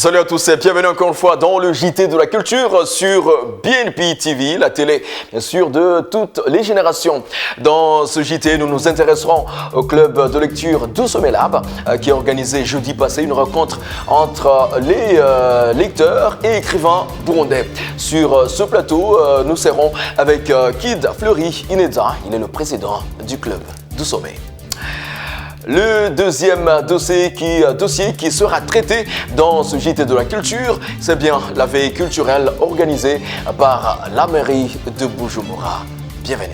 Salut à tous et bienvenue encore une fois dans le JT de la culture sur BNP TV, la télé bien sûr de toutes les générations. Dans ce JT, nous nous intéresserons au club de lecture du Sommet Lab qui a organisé jeudi passé une rencontre entre les lecteurs et écrivains burundais. Sur ce plateau, nous serons avec Kid Fleury Ineza, il est le président du club du Sommet. Le deuxième dossier qui sera traité dans ce JT de la culture, c'est bien la veille culturelle organisée par la mairie de Bujumbura. Bienvenue.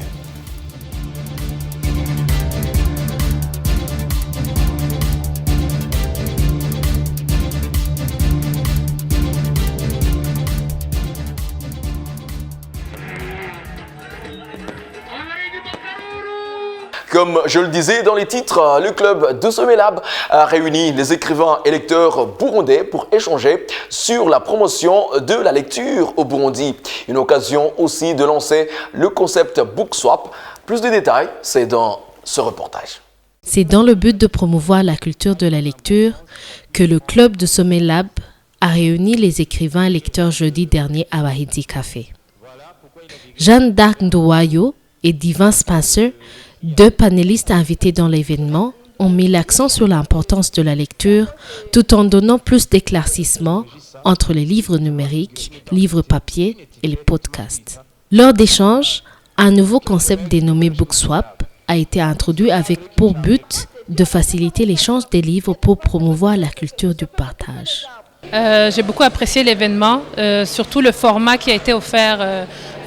Comme je le disais dans les titres, le club de Sommet Lab a réuni les écrivains et lecteurs burundais pour échanger sur la promotion de la lecture au Burundi. Une occasion aussi de lancer le concept Book Swap. Plus de détails, c'est dans ce reportage. C'est dans le but de promouvoir la culture de la lecture que le club de Sommet Lab a réuni les écrivains et lecteurs jeudi dernier à Wahidi Café. Jeanne d'Arc Ndowayo et Divin Spencer, deux panélistes invités dans l'événement, ont mis l'accent sur l'importance de la lecture tout en donnant plus d'éclaircissements entre les livres numériques, livres papier et les podcasts. Lors d'échanges, un nouveau concept dénommé Book Swap a été introduit avec pour but de faciliter l'échange des livres pour promouvoir la culture du partage. J'ai beaucoup apprécié l'événement, surtout le format qui a été offert,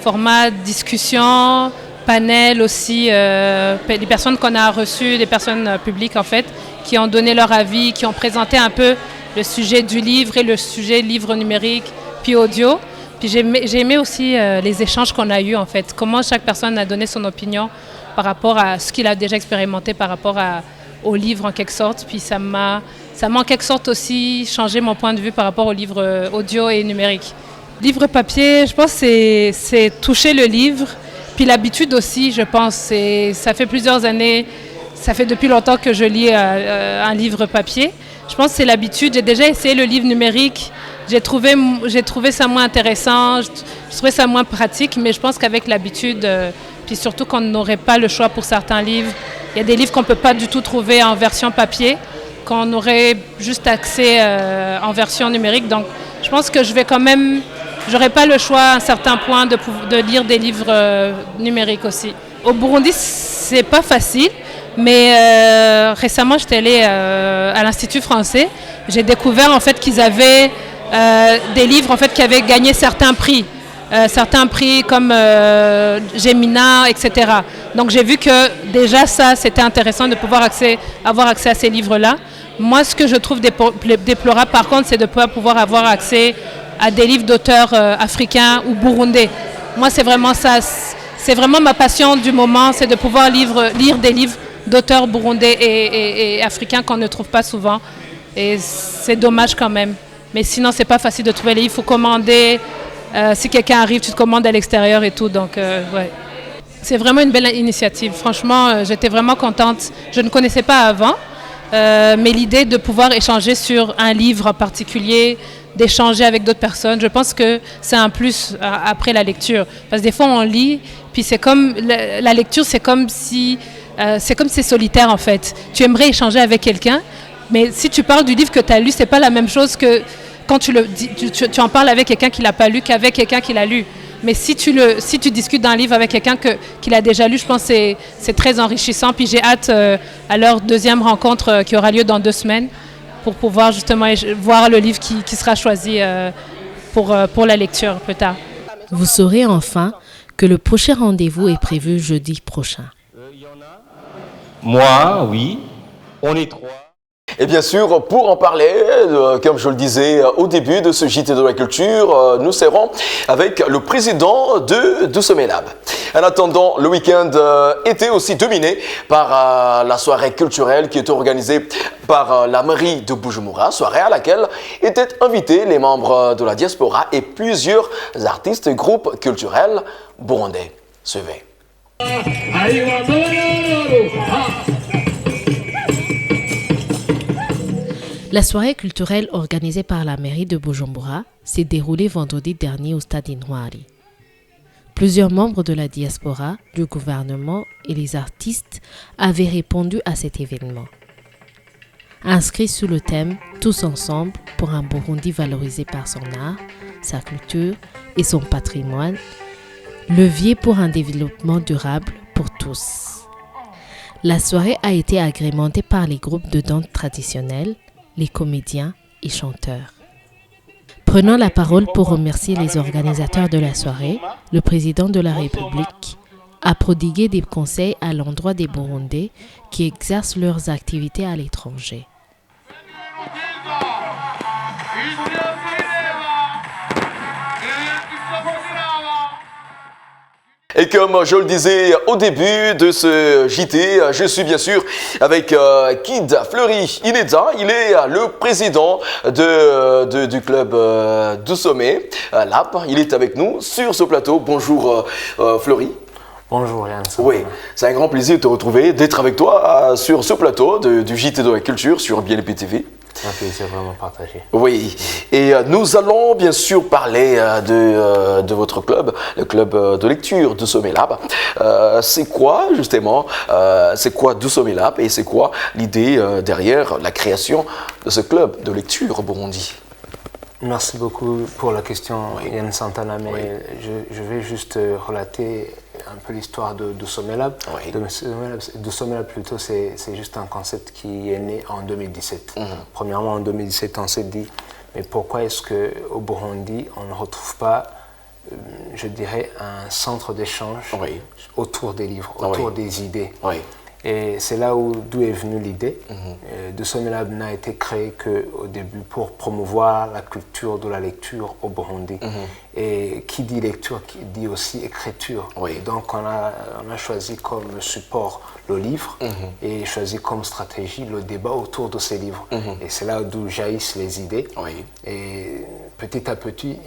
format discussion, panel aussi, les personnes qu'on a reçues, les personnes publiques en fait, qui ont donné leur avis, qui ont présenté un peu le sujet du livre et le sujet livre numérique, puis audio. Puis j'ai aimé aussi les échanges qu'on a eus en fait, comment chaque personne a donné son opinion par rapport à ce qu'il a déjà expérimenté par rapport au livre en quelque sorte. Puis ça m'a en quelque sorte aussi changé mon point de vue par rapport au livre audio et numérique. Livre papier, je pense que c'est toucher le livre. Puis l'habitude aussi, je pense, ça fait plusieurs années, ça fait depuis longtemps que je lis un livre papier. Je pense que c'est l'habitude. J'ai déjà essayé le livre numérique. J'ai trouvé ça moins intéressant, je trouvais ça moins pratique, mais je pense qu'avec l'habitude, puis surtout qu'on n'aurait pas le choix pour certains livres. Il y a des livres qu'on ne peut pas du tout trouver en version papier, qu'on aurait juste accès en version numérique. Donc je pense que j'aurais pas le choix à un certain point de lire des livres numériques aussi. Au Burundi, c'est pas facile, mais récemment, j'étais allée à l'Institut français. J'ai découvert en fait qu'ils avaient des livres en fait qui avaient gagné certains prix comme Gemina, etc. Donc j'ai vu que déjà ça, c'était intéressant de pouvoir avoir accès à ces livres-là. Moi, ce que je trouve déplorable par contre, c'est de ne pas pouvoir avoir accès à des livres d'auteurs africains ou burundais. Moi, c'est vraiment ça. C'est vraiment ma passion du moment, c'est de pouvoir lire des livres d'auteurs burundais et africains qu'on ne trouve pas souvent. Et c'est dommage quand même. Mais sinon, c'est pas facile de trouver les livres. Il faut commander. Si quelqu'un arrive, tu te commandes à l'extérieur et tout. Donc, ouais. C'est vraiment une belle initiative. Franchement, j'étais vraiment contente. Je ne connaissais pas avant. Mais l'idée de pouvoir échanger sur un livre en particulier, d'échanger avec d'autres personnes, je pense que c'est un plus après la lecture. Parce que des fois, on lit, puis c'est comme la lecture, c'est comme si c'est solitaire en fait. Tu aimerais échanger avec quelqu'un, mais si tu parles du livre que tu as lu, c'est pas la même chose que quand tu en parles avec quelqu'un qui l'a pas lu qu'avec quelqu'un qui l'a lu. Mais si tu discutes d'un livre avec quelqu'un qui l'a déjà lu, je pense que c'est très enrichissant. Puis j'ai hâte à leur deuxième rencontre qui aura lieu dans 2 semaines pour pouvoir justement voir le livre qui sera choisi pour la lecture plus tard. Vous saurez enfin que le prochain rendez-vous est prévu jeudi prochain. Moi, oui, on est 3. Et bien sûr, pour en parler, comme je le disais au début de ce JT de la culture, nous serons avec le président de Sommet Lab. En attendant, le week-end était aussi dominé par la soirée culturelle qui était organisée par la mairie de Bujumbura, soirée à laquelle étaient invités les membres de la diaspora et plusieurs artistes et groupes culturels burundais. Suivez. La soirée culturelle organisée par la mairie de Bujumbura s'est déroulée vendredi dernier au stade Intwari. Plusieurs membres de la diaspora, du gouvernement et les artistes avaient répondu à cet événement. Inscrit sous le thème « Tous ensemble pour un Burundi valorisé par son art, sa culture et son patrimoine », levier pour un développement durable pour tous. La soirée a été agrémentée par les groupes de danse traditionnels, les comédiens et chanteurs. Prenant la parole pour remercier les organisateurs de la soirée, le président de la République a prodigué des conseils à l'endroit des Burundais qui exercent leurs activités à l'étranger. Et comme je le disais au début de ce JT, je suis bien sûr avec Kid Fleury Ineda. Il est le président du club du sommet Lab. Il est avec nous sur ce plateau. Bonjour Fleury. Bonjour Yann. Oui, c'est un grand plaisir de te retrouver, d'être avec toi sur ce plateau du JT de la culture sur BNP TV. Un plaisir vraiment partagé. Oui, et nous allons bien sûr parler de votre club, le club de lecture du Sommet Lab. C'est quoi justement, c'est quoi du Sommet Lab et c'est quoi l'idée derrière la création de ce club de lecture au Burundi? Merci beaucoup pour la question, Yann Santana, mais je vais juste relater un peu l'histoire de Sommet Lab. De Sommet Lab plutôt, c'est juste un concept qui est né en 2017. Premièrement, en 2017, on s'est dit, mais pourquoi est-ce qu'au Burundi, on ne retrouve pas, je dirais, un centre d'échange autour des livres, autour des idées. Et c'est là d'où est venue l'idée. De Sommet Lab n'a été créé qu'au début pour promouvoir la culture de la lecture au Burundi. Et qui dit lecture, qui dit aussi écriture. Et donc on a choisi comme support le livre et choisi comme stratégie le débat autour de ces livres. Et c'est là d'où jaillissent les idées. Et petit à petit,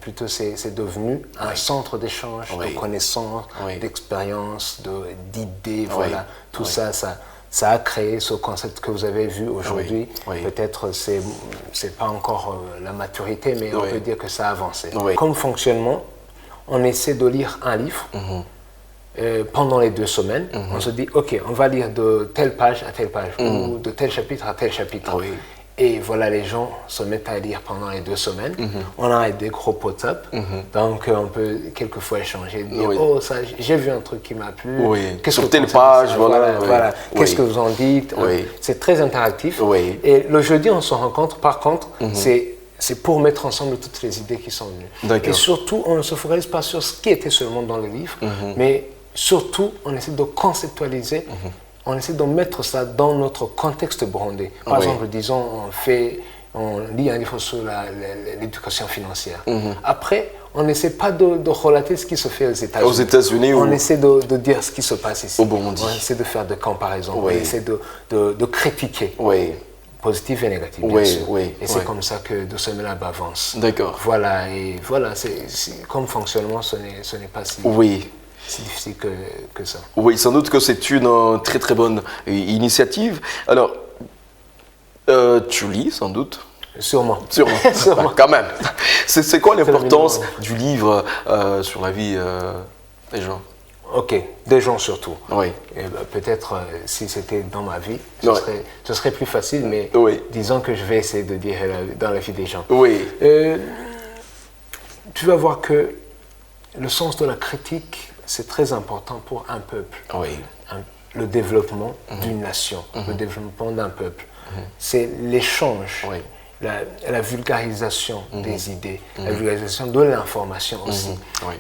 plutôt c'est devenu un centre d'échange, de connaissances, d'expériences, d'idées. Voilà, tout ça a créé ce concept que vous avez vu aujourd'hui. Peut-être c'est pas encore la maturité, mais on peut dire que ça a avancé. Comme fonctionnement, on essaie de lire un livre pendant les 2 semaines. On se dit, ok, on va lire de telle page à telle page, ou de tel chapitre à tel chapitre. Et voilà, les gens se mettent à lire pendant les 2 semaines. On a des gros WhatsApp, donc on peut quelquefois échanger, dire oh ça, j'ai vu un truc qui m'a plu. Sur telle page, voilà. Qu'est-ce que vous en dites? C'est très interactif. Et le jeudi, on se rencontre. Par contre, c'est pour mettre ensemble toutes les idées qui sont venues. Et surtout, on ne se focalise pas sur ce qui était seulement dans le livre, mais surtout, on essaie de conceptualiser. On essaie de mettre ça dans notre contexte burundais. Par exemple, disons, on lit un livre sur l'éducation financière. Après, on n'essaie pas de relater ce qui se fait aux États-Unis. On essaie de dire ce qui se passe ici. Au Burundi. On essaie de faire des comparaisons. On essaie de critiquer. Positif et négatif, bien sûr. Et c'est comme ça que de Sommet Lab avance. D'accord. Voilà, et voilà, comme fonctionnement, ce n'est pas si... C'est difficile que ça. Oui, sans doute que c'est une très très bonne initiative. Alors, tu lis sans doute? Sûrement. Quand même. C'est quoi l'importance du livre sur la vie des gens? Ok, des gens surtout. Et peut-être si c'était dans ma vie, ce serait plus facile, mais disons que je vais essayer de dire dans la vie des gens. Tu vas voir que le sens de la critique, c'est très important pour un peuple. Le développement d'une nation, le développement d'un peuple. C'est l'échange, la vulgarisation des idées, la vulgarisation de l'information aussi.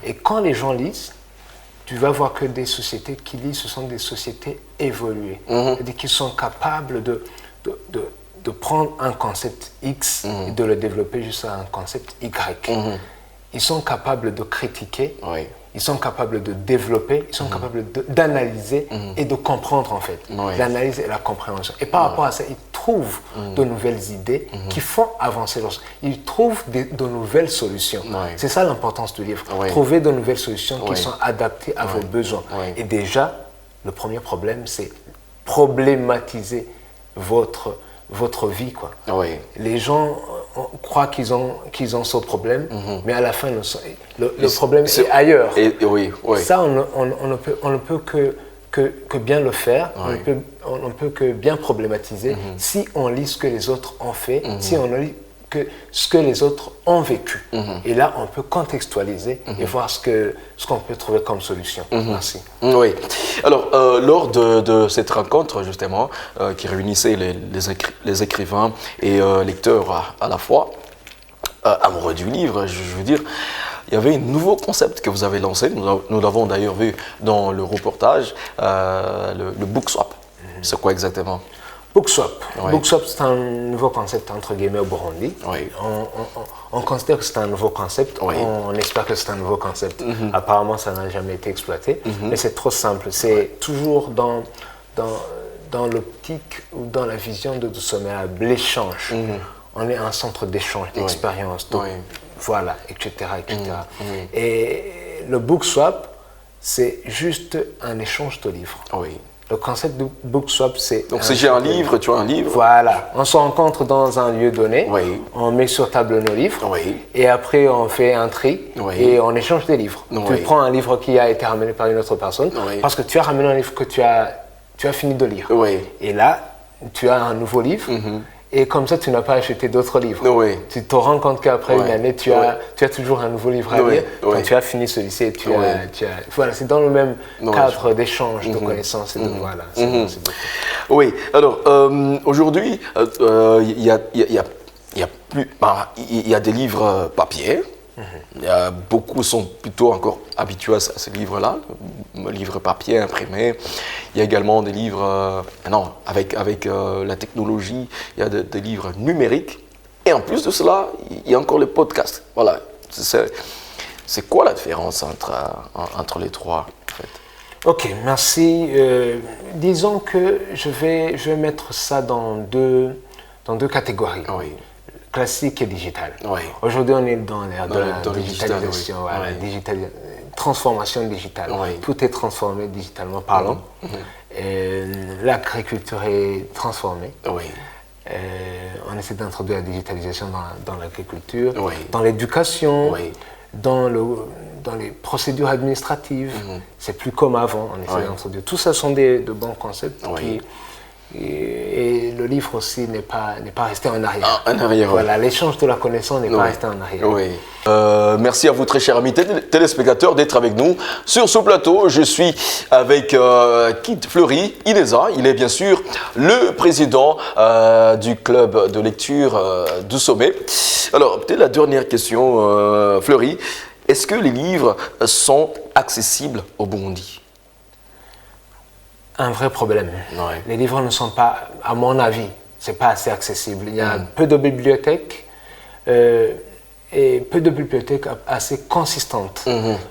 Et quand les gens lisent, tu vas voir que des sociétés qui lisent, ce sont des sociétés évoluées. C'est-à-dire qu'ils sont capables de prendre un concept X et de le développer jusqu'à un concept Y. Ils sont capables de critiquer, ils sont capables de développer, ils sont capables d'analyser et de comprendre en fait. L'analyse et la compréhension. Et par rapport à ça, ils trouvent de nouvelles idées qui font avancer ils trouvent de nouvelles solutions. C'est ça l'importance du livre. Trouver de nouvelles solutions qui sont adaptées à vos besoins. Et déjà, le premier problème, c'est problématiser votre votre vie, quoi. Oui. Les gens croient qu'ils ont ce problème, mais à la fin, le problème est ailleurs. Oui. Ça, on ne peut que bien le faire, on ne peut que bien problématiser si on lit ce que les autres ont fait, si on lit que ce que les autres ont vécu. Et là, on peut contextualiser et voir ce qu'on peut trouver comme solution. Merci. Oui. Alors, lors de cette rencontre, justement, qui réunissait les écrivains et lecteurs à la fois, amoureux du livre, je veux dire, il y avait un nouveau concept que vous avez lancé. Nous l'avons d'ailleurs vu dans le reportage, le book swap. C'est quoi exactement? Book swap. Book swap, c'est un nouveau concept entre guillemets au Burundi. On considère que c'est un nouveau concept. On espère que c'est un nouveau concept. Apparemment, ça n'a jamais été exploité. Mais c'est trop simple. C'est toujours dans l'optique ou dans la vision de Doussomela, l'échange. On est un centre d'échange, d'expérience. Voilà, etc. Et le book swap, c'est juste un échange de livres. Le concept de book swap, c'est... Donc si j'ai un livre, tu as un livre. Voilà, on se rencontre dans un lieu donné, on met sur table nos livres, et après on fait un tri, et on échange des livres. Tu prends un livre qui a été ramené par une autre personne, parce que tu as ramené un livre que tu as fini de lire. Et là, tu as un nouveau livre, et comme ça, tu n'as pas acheté d'autres livres. Tu te rends compte qu'après une année, tu as toujours un nouveau livre à lire. Quand tu as fini celui-ci, voilà, c'est dans le même cadre d'échange de connaissances et de voilà. Oui, alors aujourd'hui, il y a des livres papier. Beaucoup sont plutôt encore habitués à ces livres-là, livres papier imprimés. Il y a également des livres, avec la technologie, il y a des livres numériques. Et en plus de cela, il y a encore les podcasts. Voilà, c'est quoi la différence entre les trois, en fait? Ok, merci. Disons que je vais mettre ça dans deux catégories. Classique et digital. Aujourd'hui, on est dans l'ère de la digitalisation, transformation digitale. Tout est transformé digitalement parlant. L'agriculture est transformée. On essaie d'introduire la digitalisation dans l'agriculture, dans l'éducation, dans les procédures administratives. C'est plus comme avant, on essaie d'introduire. Tout ça sont de bons concepts et le livre aussi n'est pas resté en arrière. Voilà, l'échange de la connaissance n'est pas resté en arrière. Merci à vous, très chers amis téléspectateurs, d'être avec nous sur ce plateau. Je suis avec Kid Fleury Ineza. Il est bien sûr le président du club de lecture du Sommet. Alors, peut-être la dernière question, Fleury. Est-ce que les livres sont accessibles au Burundi? Un vrai problème. Les livres ne sont pas, à mon avis, c'est pas assez accessible. Il y a peu de bibliothèques et peu de bibliothèques assez consistantes.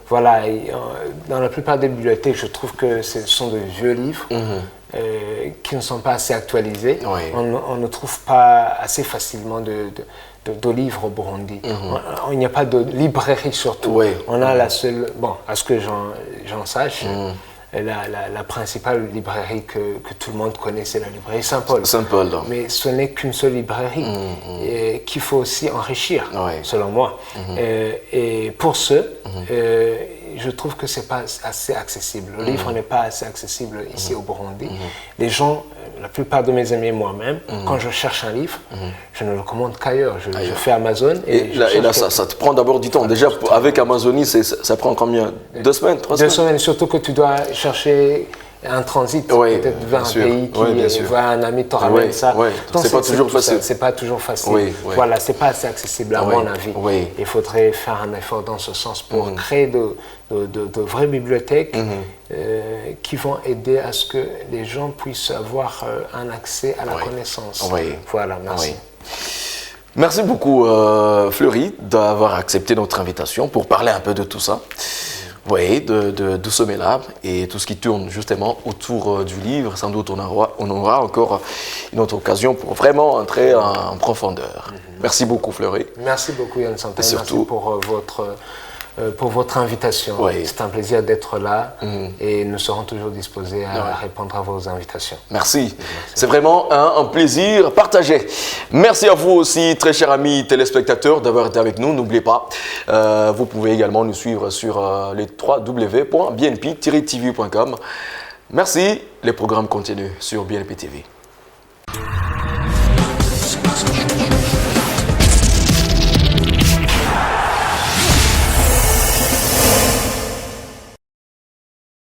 Voilà, dans la plupart des bibliothèques, je trouve que ce sont de vieux livres qui ne sont pas assez actualisés. On ne trouve pas assez facilement de livres au Burundi. Il n'y a pas de librairie surtout. On a la seule, bon, à ce que j'en sache, la principale librairie que tout le monde connaît, c'est la librairie Saint-Paul. Mais ce n'est qu'une seule librairie qu'il faut aussi enrichir, selon moi. Et pour ce, je trouve que ce n'est pas assez accessible. Le livre n'est pas assez accessible ici au Burundi. Les gens, la plupart de mes amis, moi-même, quand je cherche un livre, je ne le commande qu'ailleurs. Je fais Amazon. Et là, ça te prend d'abord du temps. Déjà, avec Amazonie, ça prend combien? 2 semaines, 3 semaines? 2 semaines, surtout que tu dois chercher un transit, peut-être vers un pays qui voit un ami te ramène ça. Donc c'est pas toujours facile. C'est pas toujours facile. Voilà, c'est pas assez accessible à mon avis. Il faudrait faire un effort dans ce sens pour créer de vraies bibliothèques qui vont aider à ce que les gens puissent avoir un accès à la connaissance. Voilà, merci. Merci beaucoup Fleury d'avoir accepté notre invitation pour parler un peu de tout ça. De Sommet et tout ce qui tourne justement autour du livre. Sans doute on aura encore une autre occasion pour vraiment entrer en profondeur. Merci beaucoup Fleury. Merci beaucoup Yann Santé. Merci pour pour votre invitation. Oui. C'est un plaisir d'être là et nous serons toujours disposés à répondre à vos invitations. Merci. C'est vraiment un plaisir partagé. Merci à vous aussi, très chers amis téléspectateurs, d'avoir été avec nous. N'oubliez pas, vous pouvez également nous suivre sur les www.bnp-tv.com. Merci. Les programmes continuent sur BNP TV.